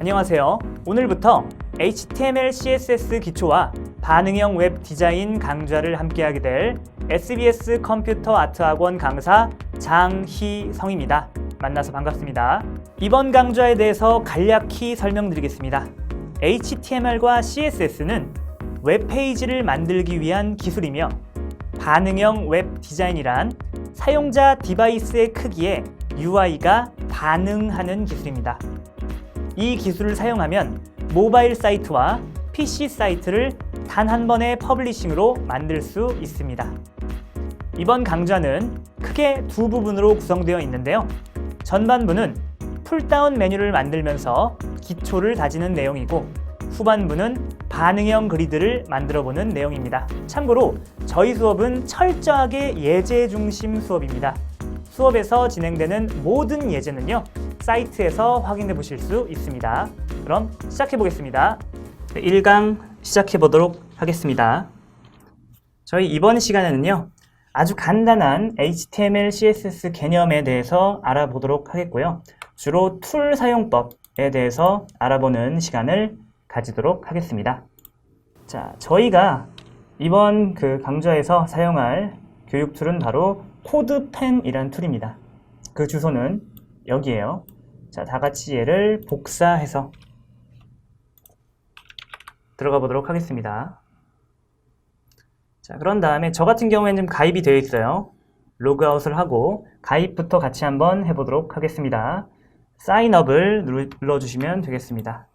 안녕하세요. 오늘부터 HTML, CSS 기초와 반응형 웹 디자인 강좌를 함께하게 될 SBS 컴퓨터 아트 학원 강사 장희성입니다. 만나서 반갑습니다. 이번 강좌에 대해서 간략히 설명드리겠습니다. HTML과 CSS는 웹페이지를 만들기 위한 기술이며 반응형 웹 디자인이란 사용자 디바이스의 크기에 UI가 반응하는 기술입니다. 이 기술을 사용하면 모바일 사이트와 PC 사이트를 단 한 번의 퍼블리싱으로 만들 수 있습니다. 이번 강좌는 크게 두 부분으로 구성되어 있는데요. 전반부는 풀다운 메뉴를 만들면서 기초를 다지는 내용이고, 후반부는 반응형 그리드를 만들어보는 내용입니다. 참고로 저희 수업은 철저하게 예제 중심 수업입니다. 수업에서 진행되는 모든 예제는요, 사이트에서 확인해 보실 수 있습니다. 그럼 시작해 보겠습니다. 1강 시작해 보도록 하겠습니다. 저희 이번 시간에는요, 아주 간단한 HTML, CSS 개념에 대해서 알아보도록 하겠고요. 주로 툴 사용법에 대해서 알아보는 시간을 가지도록 하겠습니다. 자, 저희가 이번 강좌에서 사용할 교육 툴은 바로 코드펜이라는 툴입니다. 그 주소는 여기에요. 자, 다 같이 얘를 복사해서 들어가 보도록 하겠습니다. 자, 그런 다음에 저 같은 경우에는 지금 가입이 되어 있어요. 로그아웃을 하고 가입부터 같이 한번 해보도록 하겠습니다. 사인업을 눌러주시면 되겠습니다.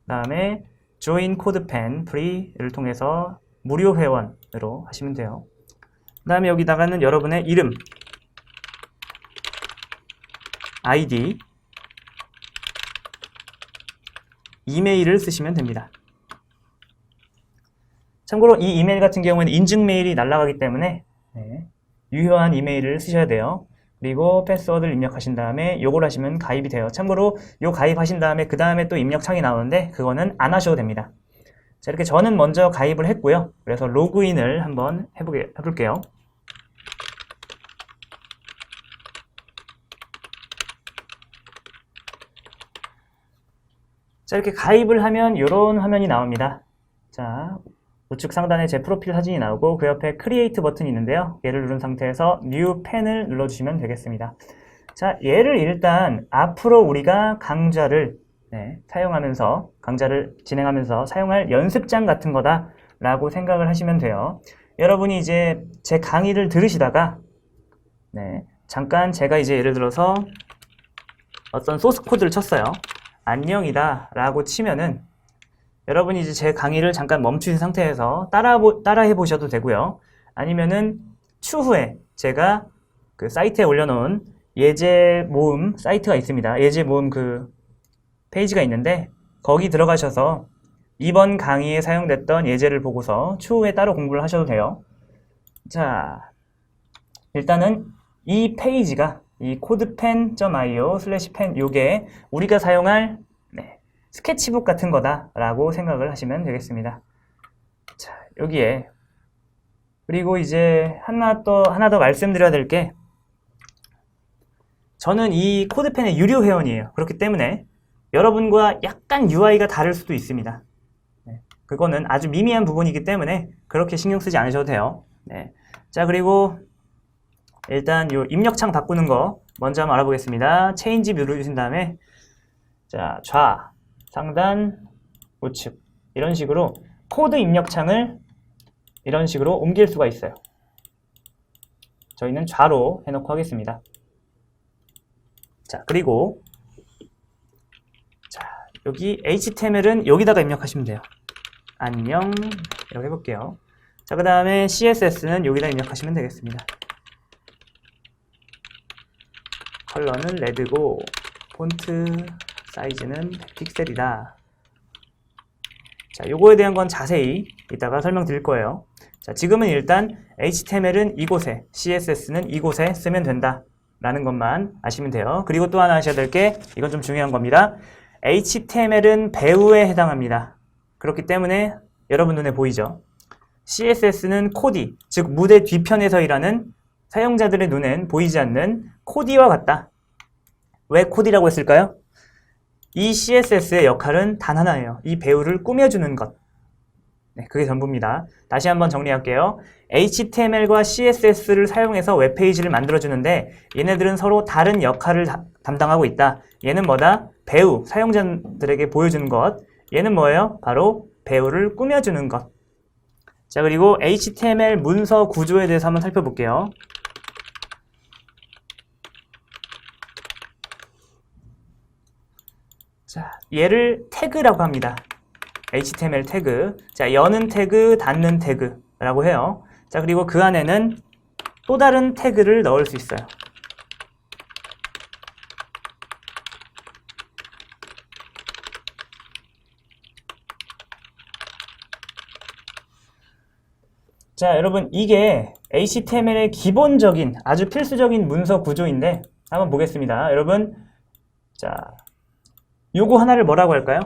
그 다음에 Join CodePen Free를 통해서 무료 회원으로 하시면 돼요. 그 다음에 여기다가는 여러분의 이름, 아이디, 이메일을 쓰시면 됩니다. 참고로 이 이메일 같은 경우에는 인증 메일이 날아가기 때문에 유효한 이메일을 쓰셔야 돼요. 그리고 패스워드를 입력하신 다음에 요걸 하시면 가입이 돼요. 참고로 요 가입하신 다음에 그 다음에 또 입력창이 나오는데 그거는 안 하셔도 됩니다. 자, 이렇게 저는 먼저 가입을 했고요. 그래서 로그인을 한번 해볼게요. 자, 이렇게 가입을 하면 이런 화면이 나옵니다. 자, 우측 상단에 제 프로필 사진이 나오고 그 옆에 크리에이트 버튼이 있는데요. 얘를 누른 상태에서 뉴 펜을 눌러주시면 되겠습니다. 자, 얘를 일단 앞으로 우리가 강좌를 강좌를 진행하면서 사용할 연습장 같은 거다 라고 생각을 하시면 돼요. 여러분이 이제 제 강의를 들으시다가 잠깐 제가 이제 예를 들어서 어떤 소스 코드를 쳤어요. 안녕이다 라고 치면은 여러분이 이제 제 강의를 잠깐 멈추신 상태에서 따라해 보셔도 되고요. 아니면은 추후에 제가 그 사이트에 올려놓은 예제 모음 사이트가 있습니다. 예제 모음 페이지가 있는데 거기 들어가셔서 이번 강의에 사용됐던 예제를 보고서 추후에 따로 공부를 하셔도 돼요. 자, 일단은 이 페이지가 이 codepen.io/pen 요게 우리가 사용할 스케치북 같은 거다 라고 생각을 하시면 되겠습니다. 자, 여기에 그리고 이제 하나 더 말씀드려야 될 게, 저는 이 코드펜의 유료 회원이에요. 그렇기 때문에 여러분과 약간 UI가 다를 수도 있습니다. 그거는 아주 미미한 부분이기 때문에 그렇게 신경 쓰지 않으셔도 돼요. 자, 그리고 일단 요 입력창 바꾸는 거 먼저 한번 알아보겠습니다. 체인지 누르신 다음에 자, 좌, 상단, 우측 이런 식으로 코드 입력창을 이런 식으로 옮길 수가 있어요. 저희는 좌로 해놓고 하겠습니다. 자, 그리고 자, 여기 HTML은 여기다가 입력하시면 돼요. 안녕 이렇게 해볼게요. 자, 그 다음에 CSS는 여기다 입력하시면 되겠습니다. 컬러는 레드고 폰트 사이즈는 100픽셀이다. 자, 요거에 대한 건 자세히 이따가 설명드릴 거예요. 자, 지금은 일단 HTML은 이곳에, CSS는 이곳에 쓰면 된다 라는 것만 아시면 돼요. 그리고 또 하나 아셔야 될 게, 이건 좀 중요한 겁니다. HTML은 배우에 해당합니다. 그렇기 때문에 여러분 눈에 보이죠? CSS는 코디, 즉 무대 뒤편에서 일하는 사용자들의 눈엔 보이지 않는 코디와 같다. 왜 코디라고 했을까요? 이 CSS의 역할은 단 하나예요. 이 배우를 꾸며주는 것. 네, 그게 전부입니다. 다시 한번 정리할게요. HTML과 CSS를 사용해서 웹페이지를 만들어주는데 얘네들은 서로 다른 역할을 담당하고 있다. 얘는 뭐다? 배우, 사용자들에게 보여주는 것. 얘는 뭐예요? 바로 배우를 꾸며주는 것. 자, 그리고 HTML 문서 구조에 대해서 한번 살펴볼게요. 자, 얘를 태그라고 합니다. HTML 태그. 자, 여는 태그, 닫는 태그라고 해요. 자, 그리고 그 안에는 또 다른 태그를 넣을 수 있어요. 자, 여러분, 이게 HTML의 기본적인, 아주 필수적인 문서 구조인데 한번 보겠습니다. 여러분, 자, 요거 하나를 뭐라고 할까요?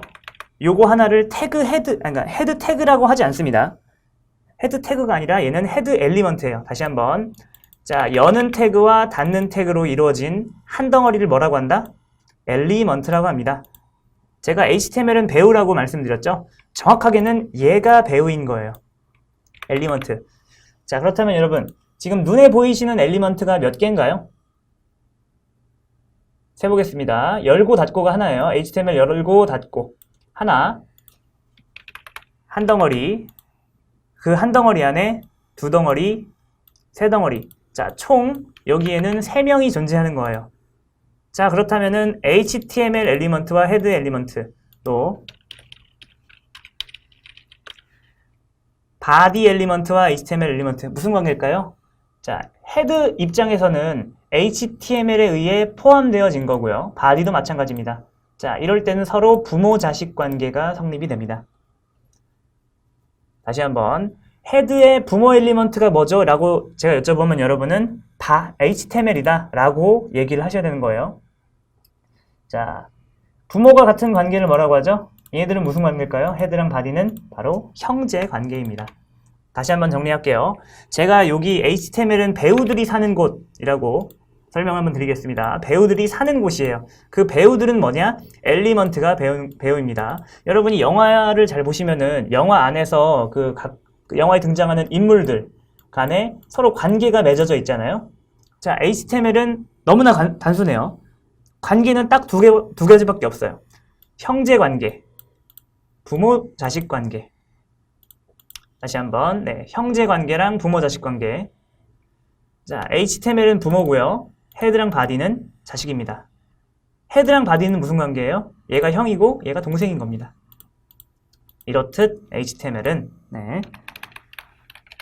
요거 하나를 태그 그러니까 헤드 태그라고 하지 않습니다. 헤드 태그가 아니라 얘는 헤드 엘리먼트예요. 다시 한번. 자, 여는 태그와 닫는 태그로 이루어진 한 덩어리를 뭐라고 한다? 엘리먼트라고 합니다. 제가 HTML은 배우라고 말씀드렸죠? 정확하게는 얘가 배우인 거예요. 엘리먼트. 자, 그렇다면 여러분, 지금 눈에 보이시는 엘리먼트가 몇 개인가요? 세보겠습니다. 열고 닫고가 하나예요. HTML 열고 닫고 하나, 한 덩어리, 그 한 덩어리 안에 두 덩어리, 세 덩어리. 자, 총 여기에는 3명이 존재하는 거예요. 자, 그렇다면은 HTML 엘리먼트와 헤드 엘리먼트, 또 바디 엘리먼트와 HTML 엘리먼트 무슨 관계일까요? 자, 헤드 입장에서는 HTML에 의해 포함되어진 거고요. 바디도 마찬가지입니다. 자, 이럴 때는 서로 부모-자식 관계가 성립이 됩니다. 다시 한번, 헤드의 부모 엘리먼트가 뭐죠? 라고 제가 여쭤보면 여러분은 HTML이다 라고 얘기를 하셔야 되는 거예요. 자, 부모가 같은 관계를 뭐라고 하죠? 얘네들은 무슨 관계일까요? 헤드랑 바디는 바로 형제 관계입니다. 다시 한번 정리할게요. 제가 여기 HTML은 배우들이 사는 곳이라고 설명 한번 드리겠습니다. 배우들이 사는 곳이에요. 그 배우들은 뭐냐? 엘리먼트가 배우입니다. 여러분이 영화를 잘 보시면은 영화 안에서 그 영화에 등장하는 인물들 간에 서로 관계가 맺어져 있잖아요. 자, HTML은 너무나 단순해요. 관계는 딱 두 가지밖에 없어요. 형제 관계, 부모 자식 관계. 다시 한번, 네, 형제 관계랑 부모 자식 관계. 자, HTML은 부모고요. 헤드랑 바디는 자식입니다. 헤드랑 바디는 무슨 관계예요? 얘가 형이고 얘가 동생인 겁니다. 이렇듯 HTML은 네,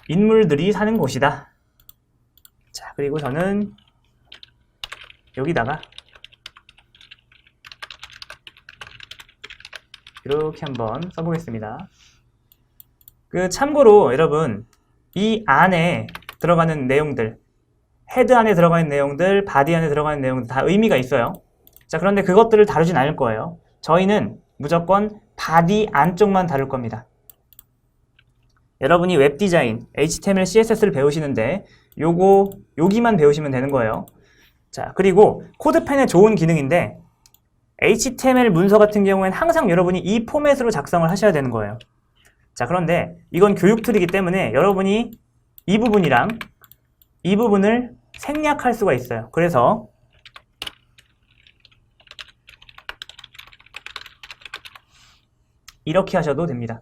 인물들이 사는 곳이다. 자, 그리고 저는 여기다가 이렇게 한번 써보겠습니다. 참고로 여러분, 이 안에 들어가는 내용들, 헤드 안에 들어가는 내용들, 바디 안에 들어가는 내용들 다 의미가 있어요. 자, 그런데 그것들을 다루진 않을 거예요. 저희는 무조건 바디 안쪽만 다룰 겁니다. 여러분이 웹 디자인, HTML, CSS를 배우시는데 여기만 배우시면 되는 거예요. 자, 그리고 코드펜의 좋은 기능인데 HTML 문서 같은 경우에는 항상 여러분이 이 포맷으로 작성을 하셔야 되는 거예요. 자, 그런데 이건 교육 툴이기 때문에 여러분이 이 부분이랑 이 부분을 생략할 수가 있어요. 그래서 이렇게 하셔도 됩니다.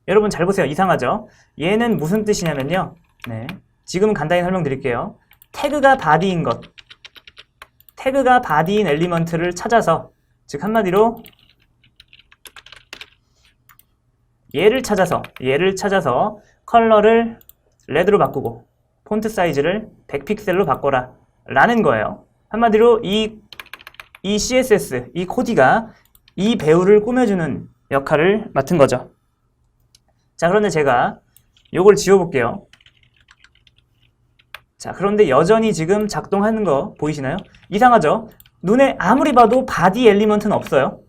여러분 잘 보세요. 이상하죠? 얘는 무슨 뜻이냐면요. 네, 지금은 간단히 설명드릴게요. 태그가 바디인 것, 태그가 바디인 엘리먼트를 찾아서, 즉 한마디로 얘를 찾아서 컬러를 레드로 바꾸고 폰트 사이즈를 100픽셀로 바꿔라 라는 거예요. 한마디로 이 CSS, 이 코디가 이 배우를 꾸며주는 역할을 맡은 거죠. 자, 그런데 제가 요걸 지워볼게요. 자, 그런데 여전히 지금 작동하는 거 보이시나요? 이상하죠? 눈에 아무리 봐도 바디 엘리먼트는 없어요.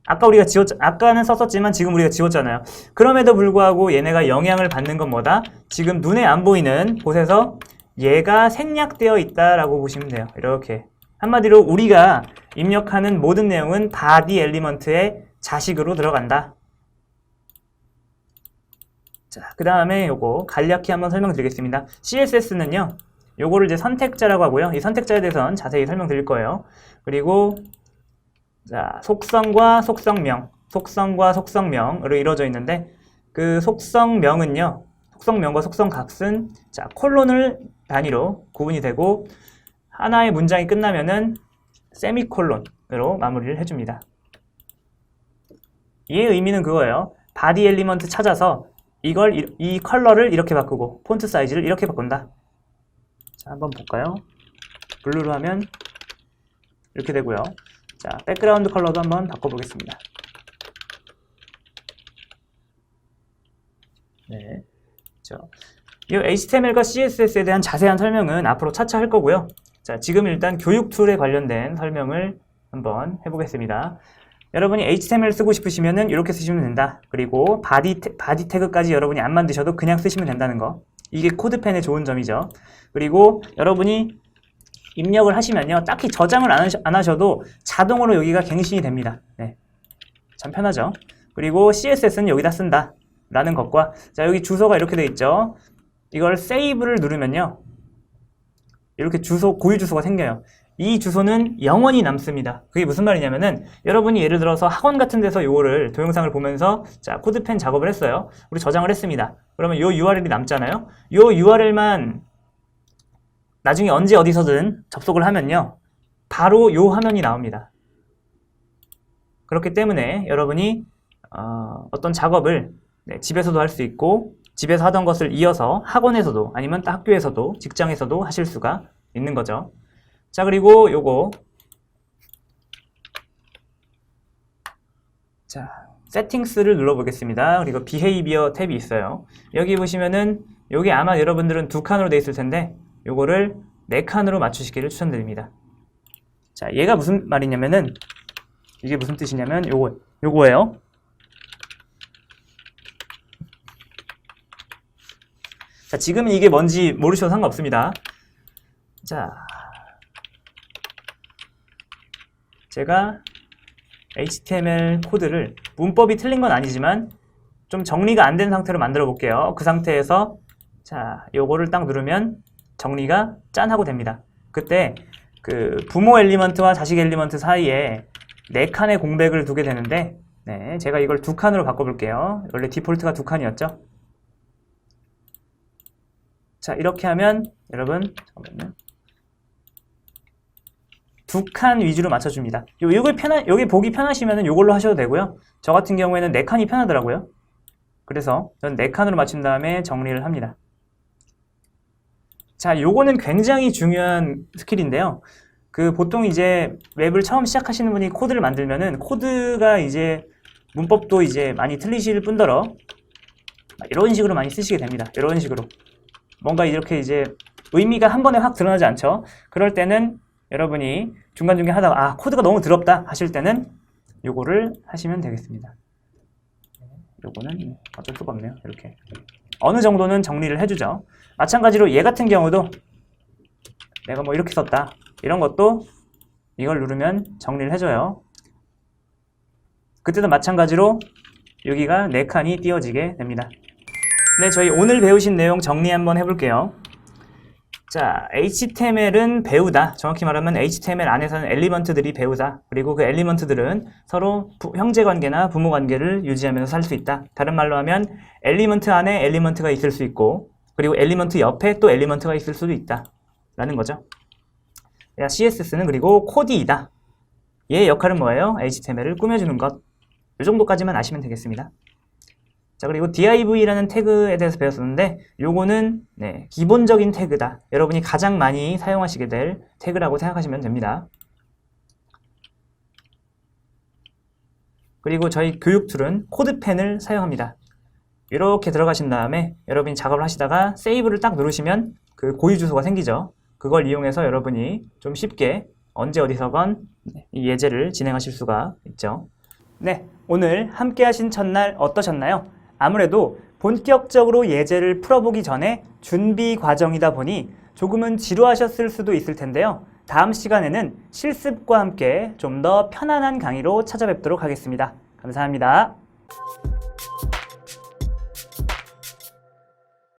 아까는 썼었지만 지금 우리가 지웠잖아요. 그럼에도 불구하고 얘네가 영향을 받는 건 뭐다? 지금 눈에 안 보이는 곳에서 얘가 생략되어 있다라고 보시면 돼요. 이렇게. 한마디로 우리가 입력하는 모든 내용은 body 엘리먼트의 자식으로 들어간다. 자, 그 다음에 요거 간략히 한번 설명드리겠습니다. CSS는요, 요거를 이제 선택자라고 하고요. 이 선택자에 대해서는 자세히 설명드릴 거예요. 그리고 자, 속성과 속성명, 속성과 속성명으로 이루어져 있는데 그 속성명은요, 속성명과 속성값은 자, 콜론을 단위로 구분이 되고 하나의 문장이 끝나면은 세미콜론으로 마무리를 해줍니다. 이 의미는 그거예요. 바디 엘리먼트 찾아서 이 컬러를 이렇게 바꾸고 폰트 사이즈를 이렇게 바꾼다. 자, 한번 볼까요? 블루로 하면 이렇게 되고요. 자, 백그라운드 컬러도 한번 바꿔보겠습니다. 네, 이 HTML과 CSS에 대한 자세한 설명은 앞으로 차차 할 거고요. 자, 지금 일단 교육 툴에 관련된 설명을 한번 해보겠습니다. 여러분이 HTML 쓰고 싶으시면은 이렇게 쓰시면 된다. 그리고 바디 태그까지 여러분이 안 만드셔도 그냥 쓰시면 된다는 거. 이게 코드펜의 좋은 점이죠. 그리고 여러분이 입력을 하시면요, 딱히 저장을 안 하셔도 자동으로 여기가 갱신이 됩니다. 네, 참 편하죠. 그리고 CSS는 여기다 쓴다 라는 것과, 자, 여기 주소가 이렇게 돼 있죠. 이걸 세이브를 누르면요, 이렇게 고유 주소가 생겨요. 이 주소는 영원히 남습니다. 그게 무슨 말이냐면은, 여러분이 예를 들어서 학원 같은 데서 요거를 동영상을 보면서 자, 코드펜 작업을 했어요. 우리 저장을 했습니다. 그러면 요 URL이 남잖아요. 요 URL만 나중에 언제 어디서든 접속을 하면요, 바로 요 화면이 나옵니다. 그렇기 때문에 여러분이 어떤 작업을 집에서도 할 수 있고, 집에서 하던 것을 이어서 학원에서도 아니면 학교에서도 직장에서도 하실 수가 있는 거죠. 자, 그리고 요거, 자, 세팅스를 눌러보겠습니다. 그리고 비헤이비어 탭이 있어요. 여기 보시면은 여기 아마 여러분들은 2칸으로 돼 있을 텐데 요거를 4칸으로 맞추시기를 추천드립니다. 자, 얘가 무슨 말이냐면은, 이게 무슨 뜻이냐면 요거예요. 자, 지금은 이게 뭔지 모르셔도 상관없습니다. 자, 제가 HTML 코드를 문법이 틀린 건 아니지만 좀 정리가 안 된 상태로 만들어 볼게요. 그 상태에서 자, 요거를 딱 누르면 정리가 짠 하고 됩니다. 그때 그 부모 엘리먼트와 자식 엘리먼트 사이에 4칸의 공백을 두게 되는데, 네, 제가 이걸 2칸으로 바꿔볼게요. 원래 디폴트가 2칸이었죠. 자, 이렇게 하면 여러분, 잠깐만요, 2칸 위주로 맞춰줍니다. 여기 보기 편하시면 이걸로 하셔도 되고요. 저 같은 경우에는 4칸이 편하더라고요. 그래서 저는 4칸으로 맞춘 다음에 정리를 합니다. 자, 요거는 굉장히 중요한 스킬인데요. 보통 이제 웹을 처음 시작하시는 분이 코드를 만들면은 코드가 이제 문법도 이제 많이 틀리실 뿐더러 이런 식으로 많이 쓰시게 됩니다. 이런 식으로. 뭔가 이렇게 이제 의미가 한 번에 확 드러나지 않죠. 그럴 때는 여러분이 중간중간 하다가 코드가 너무 더럽다 하실 때는 요거를 하시면 되겠습니다. 요거는 어쩔 수가 없네요. 이렇게 어느 정도는 정리를 해주죠. 마찬가지로 얘 같은 경우도 내가 뭐 이렇게 썼다 이런 것도 이걸 누르면 정리를 해줘요. 그때도 마찬가지로 여기가 4칸이 띄워지게 됩니다. 네, 저희 오늘 배우신 내용 정리 한번 해볼게요. 자, HTML은 배우다. 정확히 말하면 HTML 안에서는 엘리먼트들이 배우다. 그리고 그 엘리먼트들은 서로 형제관계나 부모관계를 유지하면서 살 수 있다. 다른 말로 하면 엘리먼트 안에 엘리먼트가 있을 수 있고, 그리고 엘리먼트 옆에 또 엘리먼트가 있을 수도 있다 라는 거죠. CSS는 그리고 코디이다. 얘의 역할은 뭐예요? HTML을 꾸며주는 것. 이 정도까지만 아시면 되겠습니다. 자, 그리고 div라는 태그에 대해서 배웠었는데 요거는 기본적인 태그다. 여러분이 가장 많이 사용하시게 될 태그라고 생각하시면 됩니다. 그리고 저희 교육 툴은 코드펜을 사용합니다. 이렇게 들어가신 다음에 여러분이 작업을 하시다가 세이브를 딱 누르시면 그 고유 주소가 생기죠. 그걸 이용해서 여러분이 좀 쉽게 언제 어디서건 이 예제를 진행하실 수가 있죠. 네, 오늘 함께 하신 첫날 어떠셨나요? 아무래도 본격적으로 예제를 풀어보기 전에 준비 과정이다 보니 조금은 지루하셨을 수도 있을 텐데요. 다음 시간에는 실습과 함께 좀 더 편안한 강의로 찾아뵙도록 하겠습니다. 감사합니다.